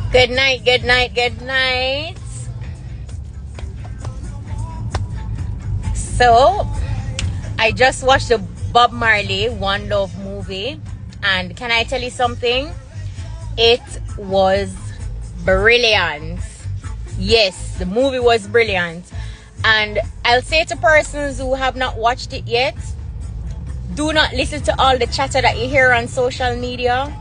Good night, good night, good night. So, I just watched the Bob Marley One Love movie, and can I tell you something? It was brilliant. Yes, the movie was brilliant. And I'll say to persons who have not watched it yet, do not listen to all the chatter that you hear on social media.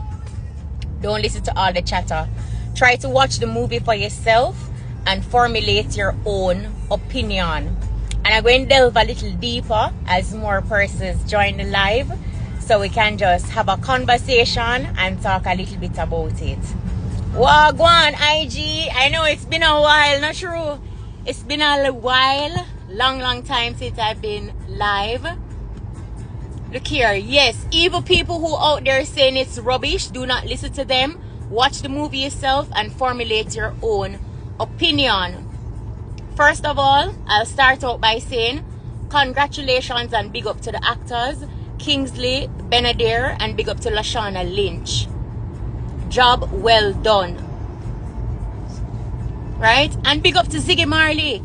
Don't listen to all the chatter. Try to watch the movie for yourself and formulate your own opinion. And I'm going to delve a little deeper as more persons join the live, so we can just have a conversation and talk a little bit about it. Well, go on, IG. I know it's been a while, not true? It's been a while, long time since I've been live. Look here, yes, evil people who out there saying it's rubbish, do not listen to them. Watch the movie yourself and formulate your own opinion. First of all, I'll start out by saying congratulations and big up to the actors, Kingsley Benadir, and big up to Lashana Lynch. Job well done. Right? And big up to Ziggy Marley.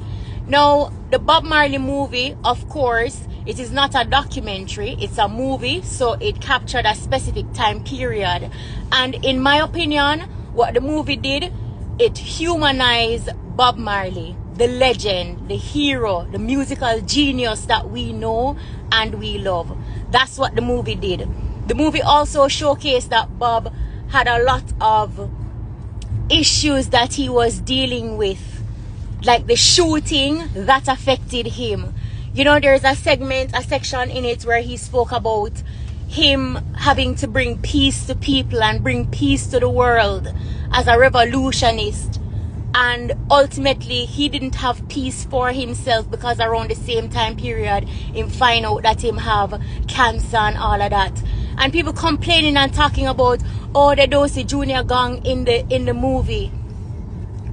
Now, the Bob Marley movie, of course, it is not a documentary, it's a movie, so it captured a specific time period. And in my opinion, what the movie did, it humanized Bob Marley, the legend, the hero, the musical genius that we know and we love. That's what the movie did. The movie also showcased that Bob had a lot of issues that he was dealing with, like the shooting that affected him. You know, there's a section in it where he spoke about him having to bring peace to people and bring peace to the world as a revolutionist. And ultimately, he didn't have peace for himself because around the same time period, him find out that him have cancer and all of that. And people complaining and talking about, oh, they don't see Junior Gong in the movie.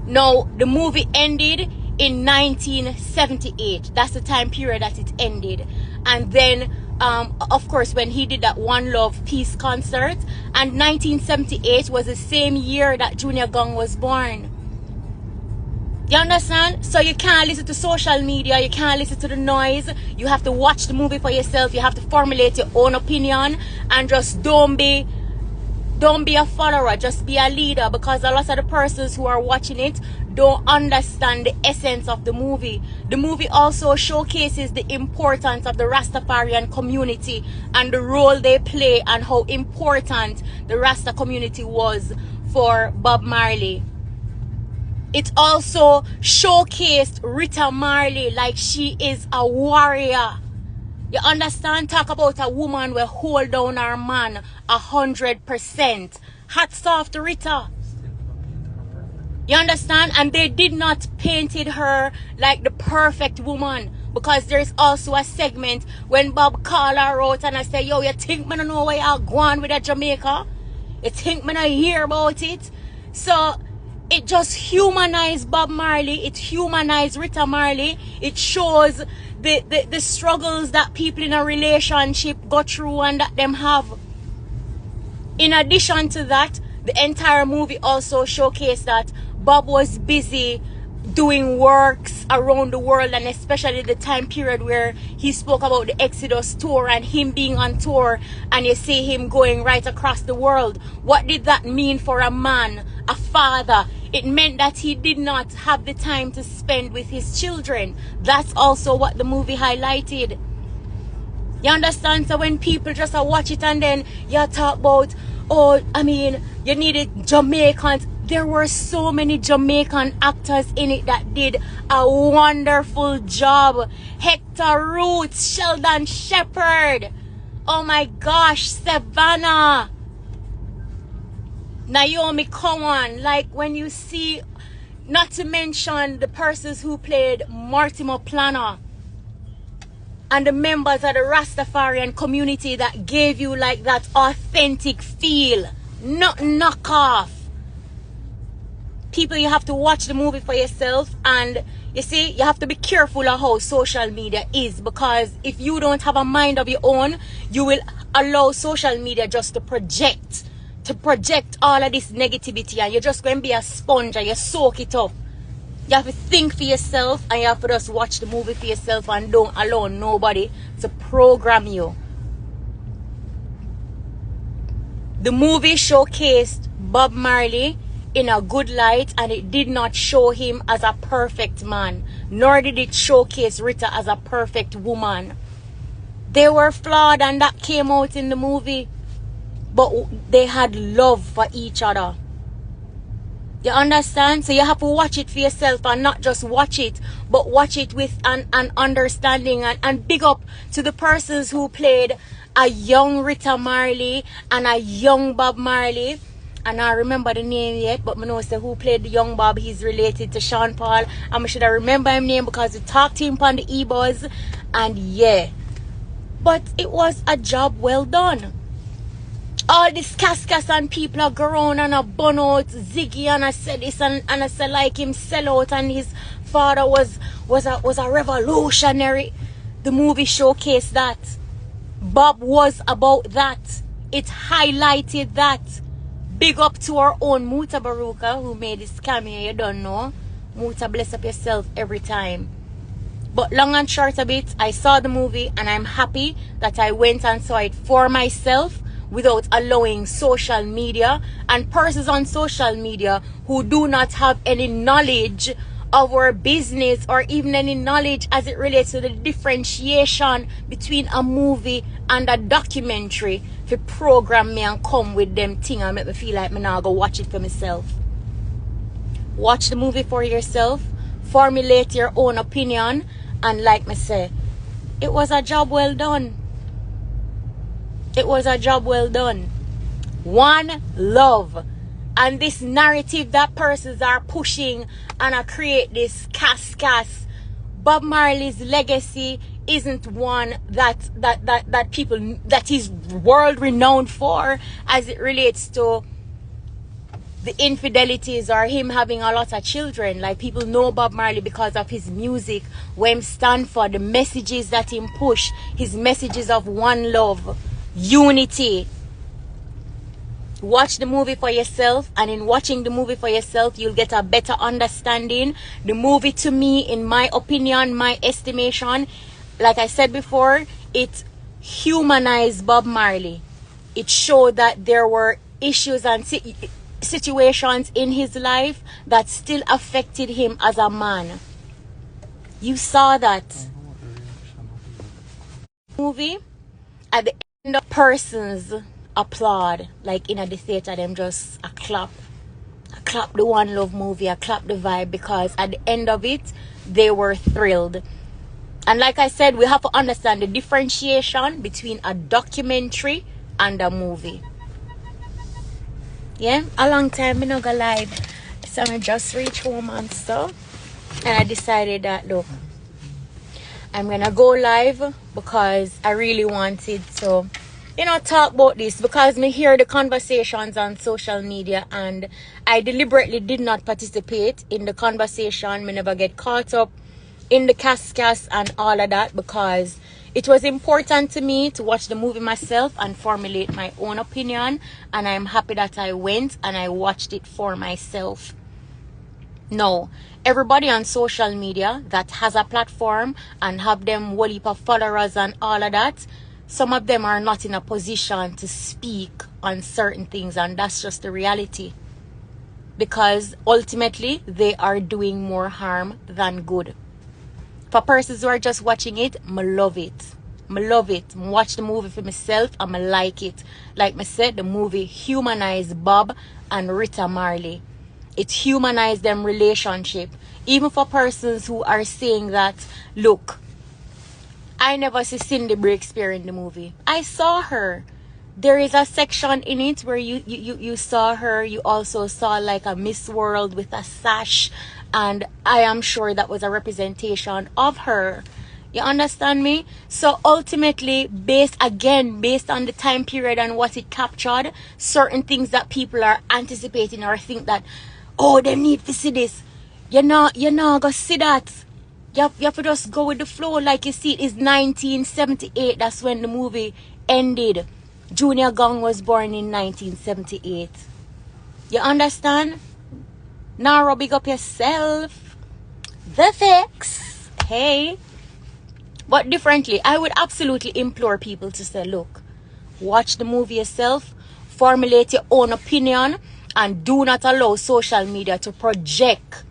No, the movie ended in 1978. That's the time period that it ended. And then, of course, when he did that One Love peace concert, and 1978 was the same year that Junior Gong was born. You understand? So you can't listen to social media, you can't listen to the noise. You have to watch the movie for yourself. You have to formulate your own opinion, and just don't be a follower, just be a leader, because a lot of the persons who are watching it don't understand the essence of the movie. The movie also showcases the importance of the Rastafarian community and the role they play and how important the Rasta community was for Bob Marley. It also showcased Rita Marley like she is a warrior. You understand? Talk about a woman will hold down her man 100%. Hats off to Rita. You understand? And they did not painted her like the perfect woman, because there's also a segment when Bob called her out and I say, yo, you think me don't know where you're going with that Jamaica? You think me not hear about it? So it just humanized Bob Marley. It humanized Rita Marley. It shows the struggles that people in a relationship go through and that them have. In addition to that, the entire movie also showcased that Bob was busy doing works around the world, and especially the time period where he spoke about the Exodus tour and him being on tour, and you see him going right across the world. What did that mean for a man, a father? It meant that he did not have the time to spend with his children. That's also what the movie highlighted. You understand? So when people just watch it and then you talk about, oh, I mean, you needed Jamaicans. There were so many Jamaican actors in it that did a wonderful job. Hector Roots, Sheldon Shepherd, oh my gosh, Savannah, Naomi Cowan. Like when you see, not to mention the persons who played Mortimer Planner and the members of the Rastafarian community that gave you like that authentic feel, not knockoff. People, you have to watch the movie for yourself, and you see, you have to be careful of how social media is, because if you don't have a mind of your own, you will allow social media just to project to project all of this negativity, and you're just going to be a sponge and you soak it up. You have to think for yourself, and you have to just watch the movie for yourself and don't allow nobody to program you. The movie showcased Bob Marley in a good light, and it did not show him as a perfect man, nor did it showcase Rita as a perfect woman. They were flawed, and that came out in the movie, but they had love for each other. You understand? So you have to watch it for yourself, and not just watch it, but watch it with an understanding, and big up to the persons who played a young Rita Marley and a young Bob Marley. And I remember the name yet, but I know say who played the young Bob. He's related to Sean Paul. I should have remember him name because we talked to him on the e-buzz. And yeah, but it was a job well done. All this cascas and people are go around and a bun out Ziggy, and I said this and I said like him sell out, and his father was a revolutionary. The movie showcased that. Bob was about that. It highlighted that. Big up to our own Muta Baruka who made this cameo. You don't know. Muta, bless up yourself every time. But long and short of it, I saw the movie, and I'm happy that I went and saw it for myself without allowing social media and persons on social media who do not have any knowledge of our business, or even any knowledge as it relates to the differentiation between a movie and a documentary, to program me and come with them thing and make me feel like me now go watch it for myself. Watch the movie for yourself, formulate your own opinion, and like me say, it was a job well done. It was a job well done. One love. And this narrative that persons are pushing and create this cas. Bob Marley's legacy isn't one that people, that is world renowned for, as it relates to the infidelities or him having a lot of children. Like, people know Bob Marley because of his music, where him stand for, the messages that him push, his messages of one love, unity. Watch the movie for yourself, and in watching the movie for yourself, you'll get a better understanding. The movie, to me, in my opinion, my estimation, like I said before, it humanized Bob Marley. It showed that there were issues and situations in his life that still affected him as a man. You saw that movie. At the end of persons applaud, like in the theater, them just a clap the One Love movie, I clap the vibe, because at the end of it they were thrilled. And like I said, we have to understand the differentiation between a documentary and a movie. Yeah, a long time me not go live, so I just reached home and stuff, and I decided that look, I'm gonna go live because I really wanted to, you know, talk about this, because me hear the conversations on social media, and I deliberately did not participate in the conversation. Me never get caught up in the cascas and all of that, because it was important to me to watch the movie myself and formulate my own opinion, and I'm happy that I went and I watched it for myself. No, everybody on social media that has a platform and have them whole heap of followers and all of that, some of them are not in a position to speak on certain things, and that's just the reality, because ultimately they are doing more harm than good. For persons who are just watching it, I love it. I love it. I watch the movie for myself and I like it. Like I said, the movie humanized Bob and Rita Marley. It humanized them relationship. Even for persons who are saying that, look, I never see Cindy Breakspear in the movie. I saw her. There is a section in it where you saw her. You also saw like a Miss World with a sash, and I am sure that was a representation of her. You understand me? So ultimately, based on the time period and what it captured, certain things that people are anticipating or think that, oh, they need to see this. You're not gonna see that. You have to just go with the flow. Like you see, it is 1978. That's when the movie ended. Junior Gong was born in 1978. You understand? Now big up yourself. The fix. Hey. But differently, I would absolutely implore people to say, look, watch the movie yourself, formulate your own opinion, and do not allow social media to project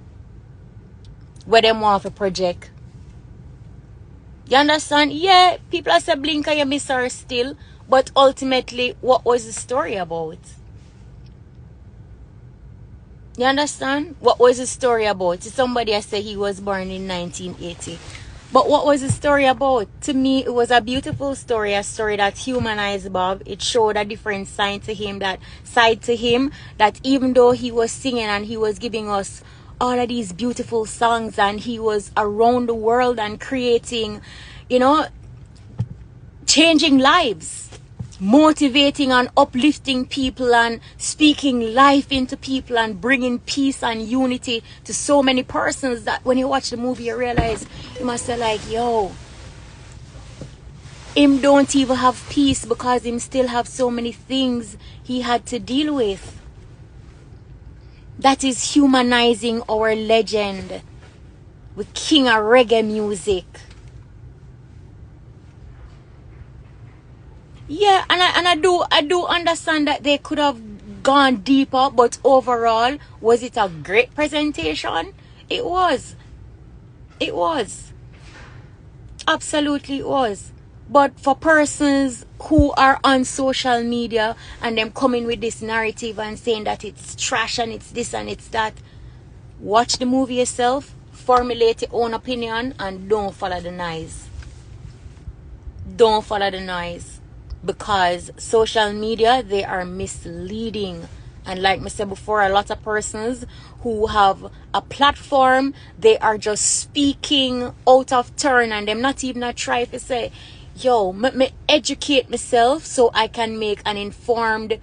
where they want to project. You understand? Yeah, people are saying Blinker, you miss her still. But ultimately, what was the story about? You understand? What was the story about? Somebody I said he was born in 1980. But what was the story about? To me, it was a beautiful story, a story that humanized Bob. It showed a different side to him, that even though he was singing and he was giving us all of these beautiful songs and he was around the world and creating, changing lives, motivating and uplifting people and speaking life into people and bringing peace and unity to so many persons, that when you watch the movie you realize you must say like, yo, him don't even have peace because him still have so many things he had to deal with. That is humanizing our legend with king of reggae music. Yeah, and I do understand that they could have gone deeper, but overall, was it a great presentation? It was. It was. Absolutely it was. But for persons who are on social media and them coming with this narrative and saying that it's trash and it's this and it's that, watch the movie yourself, formulate your own opinion, and don't follow the noise. Don't follow the noise. Because social media, they are misleading. And like I said before, a lot of persons who have a platform, they are just speaking out of turn and them not even try to say, yo, me educate myself so I can make an informed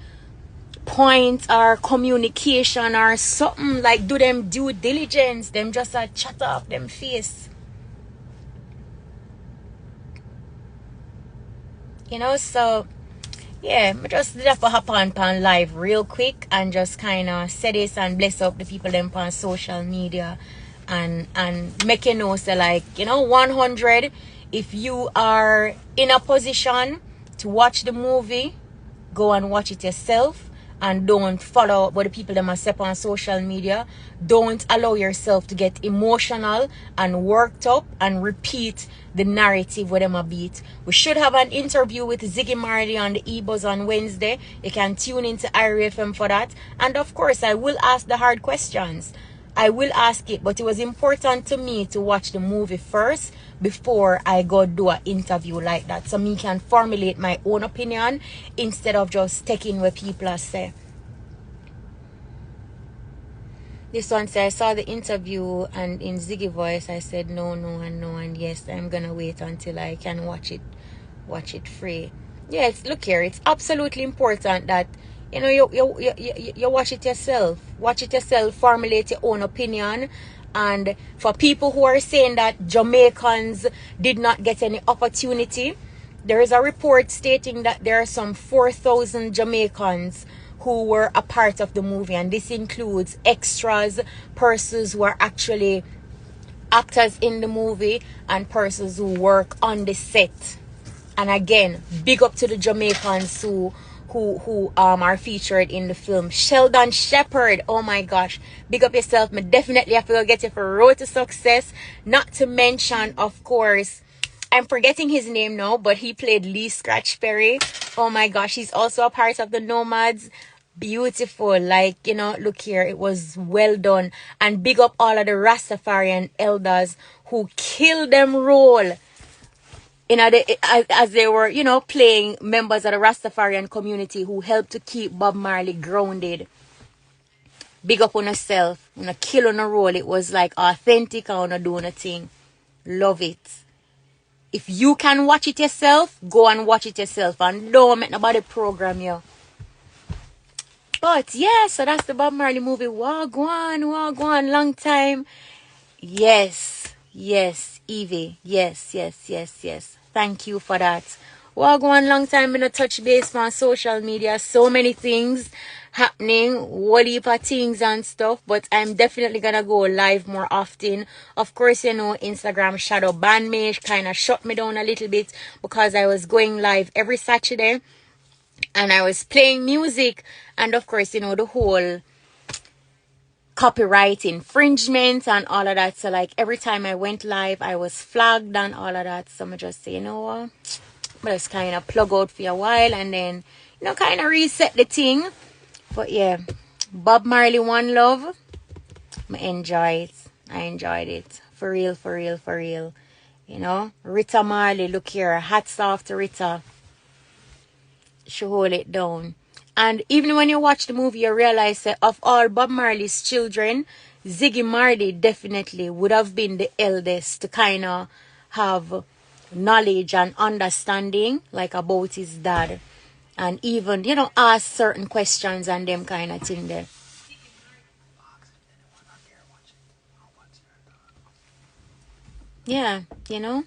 point or communication or something, like do them due diligence. Them just a chat off them face. So yeah, I just did have to hop on live real quick and just kind of say this and bless up the people them on social media and make you know, say like, 100, if you are in a position to watch the movie, go and watch it yourself. And don't follow what the people them are saying on social media. Don't allow yourself to get emotional and worked up and repeat the narrative with them a beat. We should have an interview with Ziggy Marley on the E-Buzz on Wednesday. You can tune into IRFM for that. And of course, I will ask the hard questions. I will ask it, but it was important to me to watch the movie first before I go do an interview like that, so me can formulate my own opinion instead of just taking what people say. This one says, I saw the interview and in Ziggy voice I said no and yes, I'm gonna wait until I can watch it free. Yes, look here, it's absolutely important that you watch it yourself. Watch it yourself, formulate your own opinion. And for people who are saying that Jamaicans did not get any opportunity, there is a report stating that there are some 4,000 Jamaicans who were a part of the movie. And this includes extras, persons who are actually actors in the movie, and persons who work on the set. And again, big up to the Jamaicans who are featured in the film. Sheldon Shepherd, oh my gosh, big up yourself. Me definitely have to go get you for Road to Success. Not to mention, of course, I'm forgetting his name now, but he played Lee Scratch Perry. Oh my gosh, he's also a part of the Nomads. Beautiful, like, look here, it was well done. And big up all of the Rastafarian elders who killed them role as they were, playing members of the Rastafarian community who helped to keep Bob Marley grounded. Big up on yourself. Kill on a role. It was like authentic and doing a thing. Love it. If you can watch it yourself, go and watch it yourself. And don't make nobody program you. But yeah, so that's the Bob Marley movie. Wagwan, long time. Yes, Evie. Yes. Thank you for that. Well, go on long time in a touch base on social media. So many things happening, what heap of things and stuff. But I'm definitely gonna go live more often. Of course, you know, Instagram shadow ban me, kind of shut me down a little bit because I was going live every Saturday and I was playing music, and of course, you know, the whole copyright infringement and all of that. So like every time I went live, I was flagged and all of that. So I just say, you know what, but just kind of plug out for a while and then, you know, kind of reset the thing. But yeah, Bob Marley One Love, I enjoy it. I enjoyed it. For real, for real, for real. You know, Rita Marley, look here, hats off to Rita. She hold it down. And even when you watch the movie, you realize that of all Bob Marley's children, Ziggy Marley definitely would have been the eldest to kind of have knowledge and understanding like about his dad. And even, you know, ask certain questions and them kind of thing there. Yeah, you know.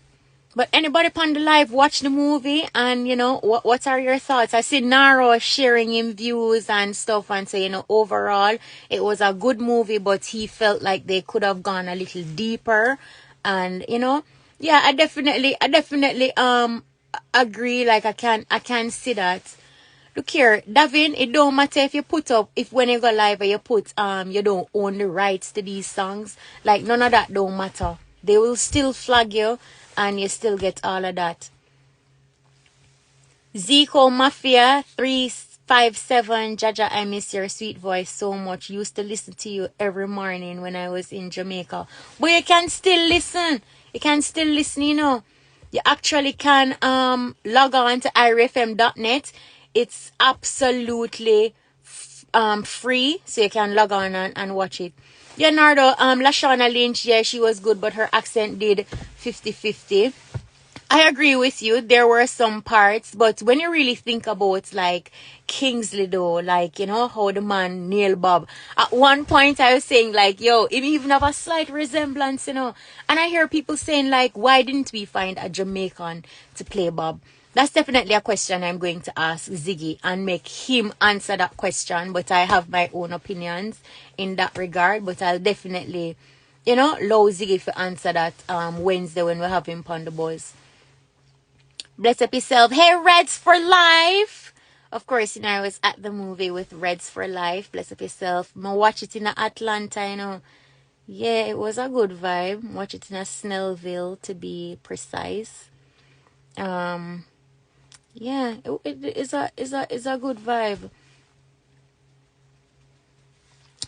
But anybody on the live watch the movie and, you know, what are your thoughts? I see Naro sharing him views and stuff and say, you know, overall it was a good movie, but he felt like they could have gone a little deeper. And, you know, yeah, I definitely agree. Like I can see that. Look here, Davin, it don't matter if you put up, if when you go live you put you don't own the rights to these songs. Like none of that don't matter. They will still flag you and you still get all of that. Zico Mafia 357, Jaja, I miss your sweet voice so much. Used to listen to you every morning when I was in Jamaica. But you can still listen. You can still listen, you know. You actually can log on to irfm.net. It's absolutely free, so you can log on and watch it. Yeah, Nardo, Lashana Lynch, yeah, she was good, but her accent did 50-50. I agree with you. There were some parts, but when you really think about like Kingsley though, like, you know, how the man Neil Bob, at one point I was saying like, yo, it even have a slight resemblance, you know. And I hear people saying like, why didn't we find a Jamaican to play Bob? That's definitely a question I'm going to ask Ziggy and make him answer that question. But I have my own opinions in that regard. But I'll definitely, you know, allow Ziggy to answer that Wednesday when we have him on the buzz. Bless up yourself. Hey, Reds for Life. Of course, you know, I was at the movie with Reds for Life. Bless up yourself. I watch it in Atlanta, you know. Yeah, it was a good vibe. Watch it in a Snellville, to be precise. Yeah, it is a good vibe.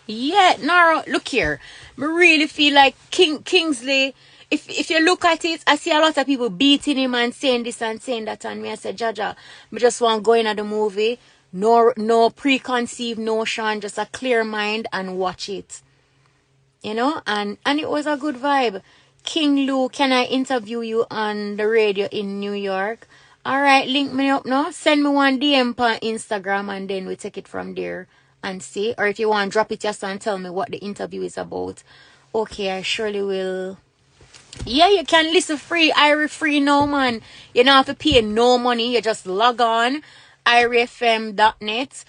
Yeah, Nara, look here. I really feel like Kingsley, if you look at it, I see a lot of people beating him and saying this and saying that, and me I said, Jaja, I just want to go in at the movie, no preconceived notion, just a clear mind and watch it. You know, and it was a good vibe. King Lou, can I interview you on the radio in New York? Alright, link me up now. Send me one DM on Instagram and then we take it from there and see. Or if you want, drop it just and tell me what the interview is about. Okay, I surely will. Yeah, you can listen free. IRA free now, man. You don't have to pay no money. You just log on. irfm.net.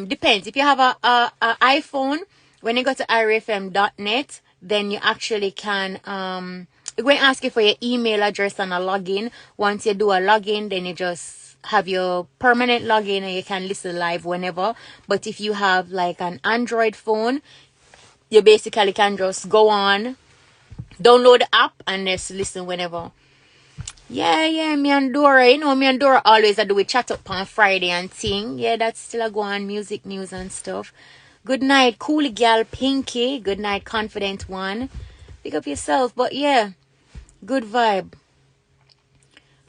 Depends. If you have a iPhone, when you go to irfm.net, then you actually can it's going to ask you for your email address and a login. Once you do a login, then you just have your permanent login and you can listen live whenever. But if you have like an Android phone, you basically can just go on, download the app and just listen whenever. Yeah, me and Dora, you know, me and Dora always do we chat up on Friday and sing. Yeah, that's still a go on, music news and stuff. Good night, Cool Gal Pinky. Good night, Confident One. Pick up yourself, but yeah. Good vibe.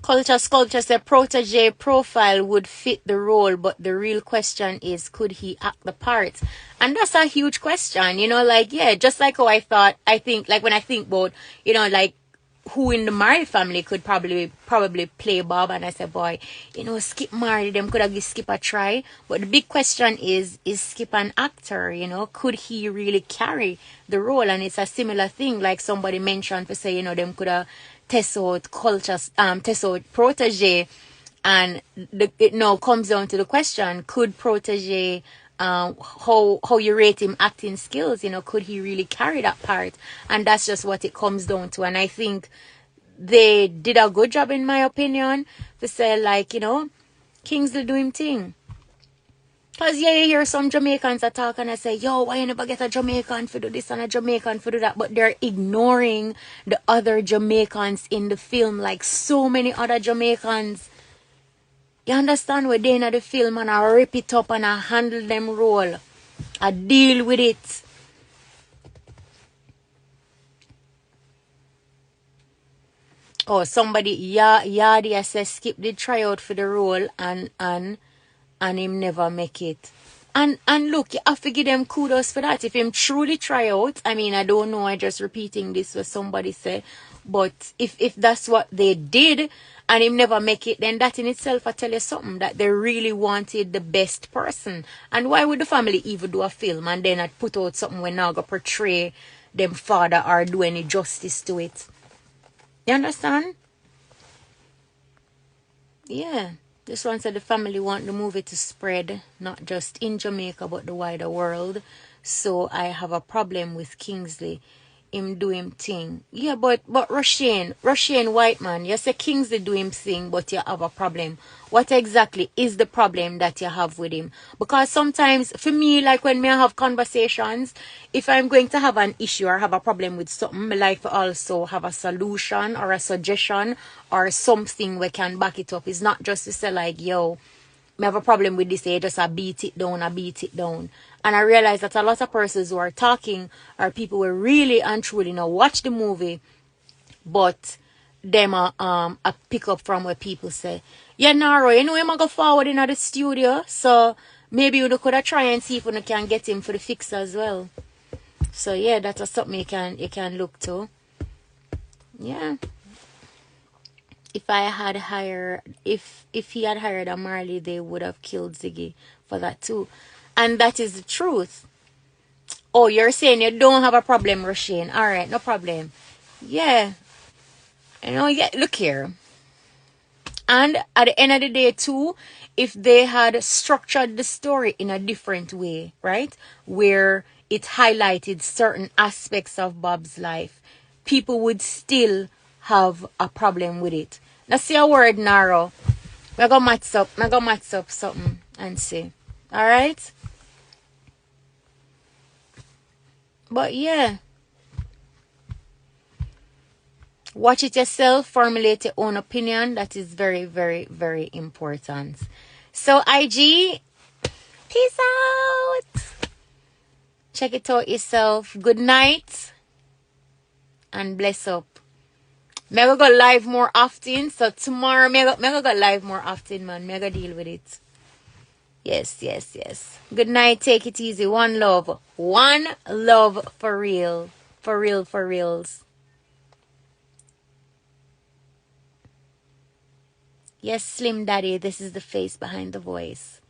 Culture Sculpture said protege profile would fit the role, but the real question is, could he act the part? And that's a huge question, you know, like, yeah, just like how I think, like when I think about, you know, like who in the Marley family could probably play Bob, and I said, boy, you know, Skip Marley, them could have given Skip a try. But the big question is Skip an actor, you know? Could he really carry the role? And it's a similar thing, like somebody mentioned to say, you know, them could have test out protege And it now comes down to the question, could Protege, how you rate him acting skills, could he really carry that part? And that's just what it comes down to. And I think they did a good job, in my opinion, to say, like, Kingsley do him thing. Because, yeah, you hear some Jamaicans that talk and I say, yo, why you never get a Jamaican for do this and a Jamaican for do that? But they're ignoring the other Jamaicans in the film, like so many other Jamaicans. You understand? Where they in the film and I rip it up and I handle them role. I deal with it. Oh, somebody, Yardy says Skip did try out for the role and him never make it. And look, you have to give them kudos for that. If him truly try out, I mean, I don't know, I just repeating this what somebody said. But if that's what they did and him never make it, then that in itself, I tell you something, that they really wanted the best person. And why would the family even do a film and then I'd put out something when now go portray them father or do any justice to it? You understand? Yeah. This one said the family want the movie to spread, not just in Jamaica, but the wider world. So I have a problem with Kingsley. Him do him thing. Yeah, but Russian white man, you say Kingsley do him thing, but you have a problem. What exactly is the problem that you have with him? Because sometimes, for me, like when me I have conversations, if I'm going to have an issue or have a problem with something, I like to also have a solution or a suggestion or something we can back it up. It's not just to say like, yo, I have a problem with this, just I beat it down. And I realize that a lot of persons who are talking are people who really and truly watch the movie, but them a pick up from what people say. Yeah, Naro, I'm gonna go forward in the studio, so maybe you could try and see if you can get him for the fix as well. So yeah, that's something you can look to. Yeah. If he had hired a Marley, they would have killed Ziggy for that too. And that is the truth. Oh, you're saying you don't have a problem, Roshane. Alright, no problem. Yeah. Yeah, look here. And at the end of the day too, if they had structured the story in a different way, right? Where it highlighted certain aspects of Bob's life, people would still have a problem with it. Now see a word narrow. We're gonna match up something and see. Alright? But yeah. Watch it yourself, formulate your own opinion. That is very, very, very important. So IG, peace out. Check it out yourself. Good night. And bless up. I'm going to go live more often. So tomorrow, I'm going to go live more often, man. I'm going to deal with it. Yes. Good night. Take it easy. One love. One love for real. For real, for reals. Yes, Slim Daddy. This is the face behind the voice.